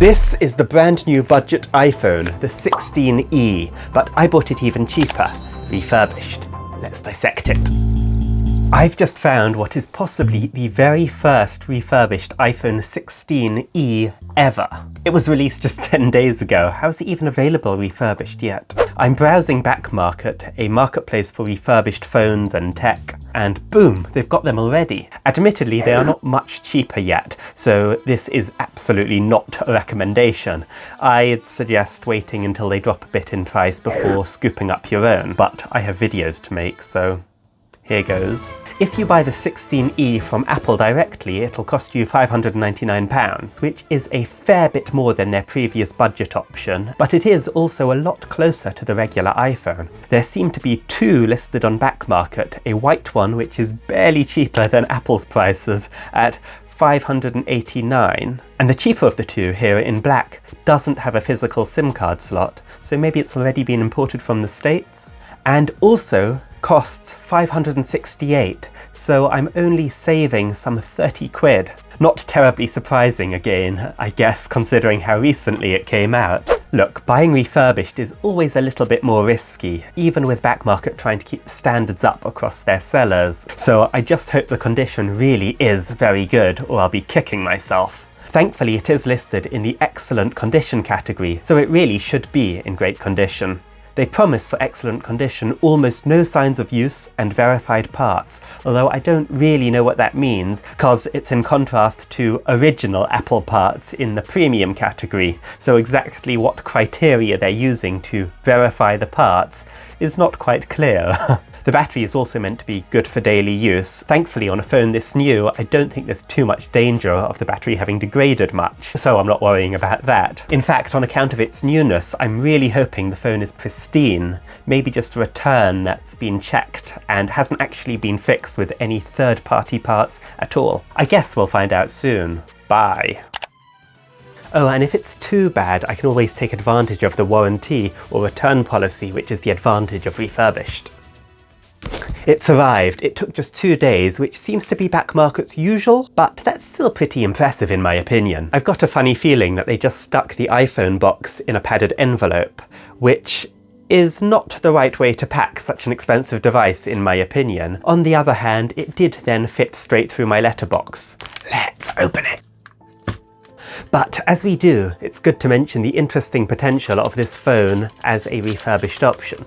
This is the brand new budget iPhone, the 16e, but I bought it even cheaper, refurbished. Let's dissect it. I've just found what is possibly the very first refurbished iPhone 16e ever. It was released just 10 days ago. How's it even available refurbished yet? I'm browsing BackMarket, a marketplace for refurbished phones and tech, and boom, they've got them already. Admittedly, they are not much cheaper yet, so this is absolutely not a recommendation. I'd suggest waiting until they drop a bit in price before scooping up your own, but I have videos to make, so here goes. If you buy the 16e from Apple directly, it'll cost you £599, which is a fair bit more than their previous budget option, but it is also a lot closer to the regular iPhone. There seem to be two listed on BackMarket, a white one which is barely cheaper than Apple's prices at $589, and the cheaper of the two, here in black, doesn't have a physical SIM card slot, so maybe it's already been imported from the States, and also costs $568, so I'm only saving some 30 quid. Not terribly surprising again, I guess, considering how recently it came out. Look, buying refurbished is always a little bit more risky, even with BackMarket trying to keep the standards up across their sellers. So I just hope the condition really is very good, or I'll be kicking myself. Thankfully, it is listed in the excellent condition category, so it really should be in great condition. They promise for excellent condition almost no signs of use and verified parts, although I don't really know what that means, cause it's in contrast to original Apple parts in the premium category, so exactly what criteria they're using to verify the parts is not quite clear. The battery is also meant to be good for daily use. Thankfully, on a phone this new, I don't think there's too much danger of the battery having degraded much, so I'm not worrying about that. In fact, on account of its newness, I'm really hoping the phone is pristine, maybe just a return that's been checked and hasn't actually been fixed with any third-party parts at all. I guess we'll find out soon. Bye. Oh, and if it's too bad, I can always take advantage of the warranty or return policy, which is the advantage of refurbished. It's arrived. It took just 2 days, which seems to be BackMarket's usual, but that's still pretty impressive in my opinion. I've got a funny feeling that they just stuck the iPhone box in a padded envelope, which is not the right way to pack such an expensive device in my opinion. On the other hand, it did then fit straight through my letterbox. Let's open it. But as we do, it's good to mention the interesting potential of this phone as a refurbished option.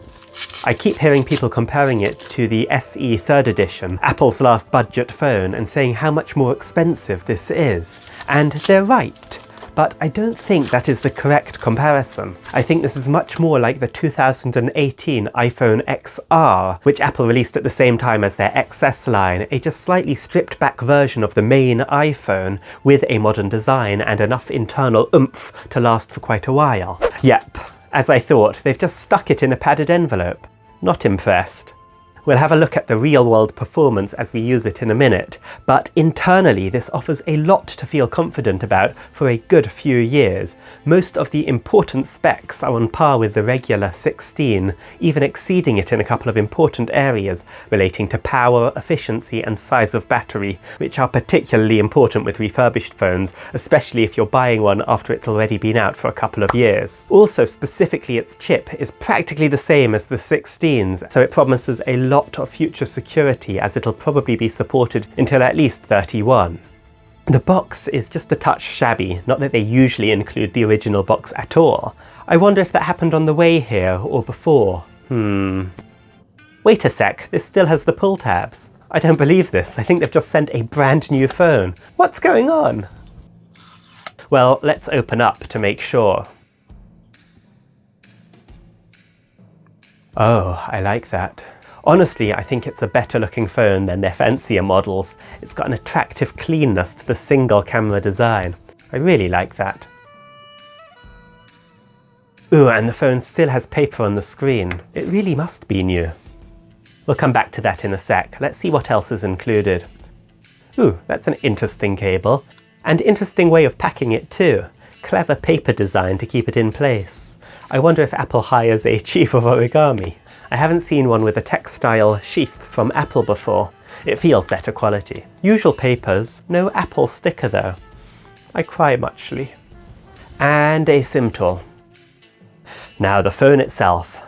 I keep hearing people comparing it to the SE 3rd edition, Apple's last budget phone, and saying how much more expensive this is. And they're right, but I don't think that is the correct comparison. I think this is much more like the 2018 iPhone XR, which Apple released at the same time as their XS line, a just slightly stripped back version of the main iPhone with a modern design and enough internal oomph to last for quite a while. Yep. As I thought, they've just stuck it in a padded envelope. Not impressed. We'll have a look at the real-world performance as we use it in a minute, but internally this offers a lot to feel confident about for a good few years. Most of the important specs are on par with the regular 16, even exceeding it in a couple of important areas relating to power, efficiency and size of battery, which are particularly important with refurbished phones, especially if you're buying one after it's already been out for a couple of years. Also, specifically its chip is practically the same as the 16's, so it promises a lot of future security as it'll probably be supported until at least 31. The box is just a touch shabby, not that they usually include the original box at all. I wonder if that happened on the way here or before. Wait a sec, this still has the pull tabs. I don't believe this. I think they've just sent a brand new phone. What's going on? Well, let's open up to make sure. Oh, I like that. Honestly, I think it's a better looking phone than their fancier models. It's got an attractive cleanness to the single camera design. I really like that. Ooh, and the phone still has paper on the screen. It really must be new. We'll come back to that in a sec. Let's see what else is included. Ooh, that's an interesting cable. And interesting way of packing it too. Clever paper design to keep it in place. I wonder if Apple hires a chief of origami. I haven't seen one with a textile sheath from Apple before. It feels better quality. Usual papers, no Apple sticker though. I cry muchly. and a SIM tool. Now the phone itself.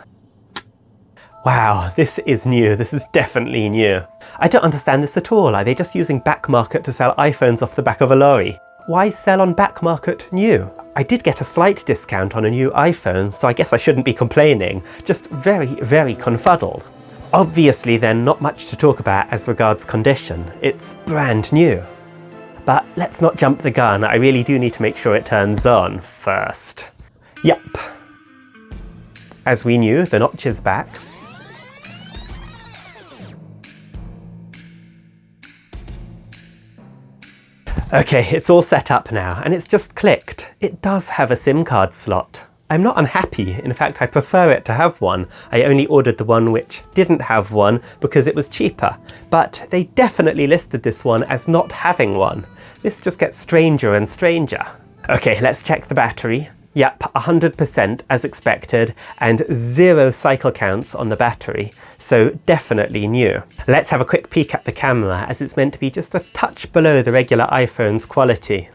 Wow, this is new. This is definitely new. I don't understand this at all. Are they just using BackMarket to sell iPhones off the back of a lorry? Why sell on BackMarket new? I did get a slight discount on a new iPhone, so I guess I shouldn't be complaining. Just very, very confuddled. Obviously then, not much to talk about as regards condition. It's brand new. But let's not jump the gun. I really do need to make sure it turns on first. Yep. As we knew, the notch is back. Okay, it's all set up now, and it's just clicked. It does have a SIM card slot. I'm not unhappy. In fact, I prefer it to have one. I only ordered the one which didn't have one because it was cheaper. But they definitely listed this one as not having one. This just gets stranger and stranger. Okay, let's check the battery. Yep, 100% as expected, and 0 cycle counts on the battery, so definitely new. Let's have a quick peek at the camera, as it's meant to be just a touch below the regular iPhone's quality.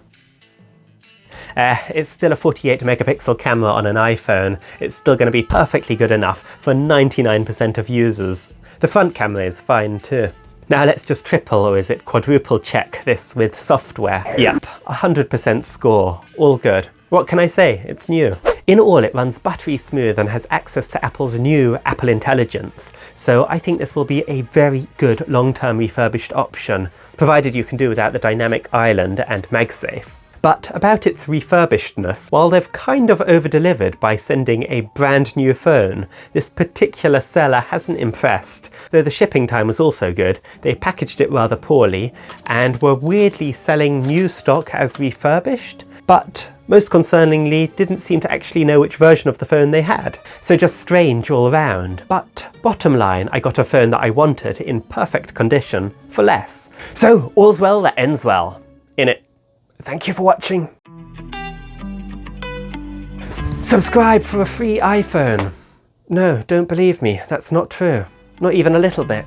It's still a 48 megapixel camera on an iPhone. It's still going to be perfectly good enough for 99% of users. The front camera is fine too. Now let's just triple, or is it quadruple check this with software. Yep, 100% score, all good. What can I say? It's new. In all, it runs buttery smooth and has access to Apple's new Apple Intelligence, so I think this will be a very good long-term refurbished option, provided you can do without the dynamic island and MagSafe. But about its refurbishedness, while they've kind of over-delivered by sending a brand new phone, this particular seller hasn't impressed. Though the shipping time was also good, they packaged it rather poorly and were weirdly selling new stock as refurbished, but most concerningly, didn't seem to actually know which version of the phone they had. So just strange all around. But bottom line, I got a phone that I wanted in perfect condition for less. So all's well that ends well. In it. Thank you for watching. Subscribe for a free iPhone. No, don't believe me. That's not true. Not even a little bit.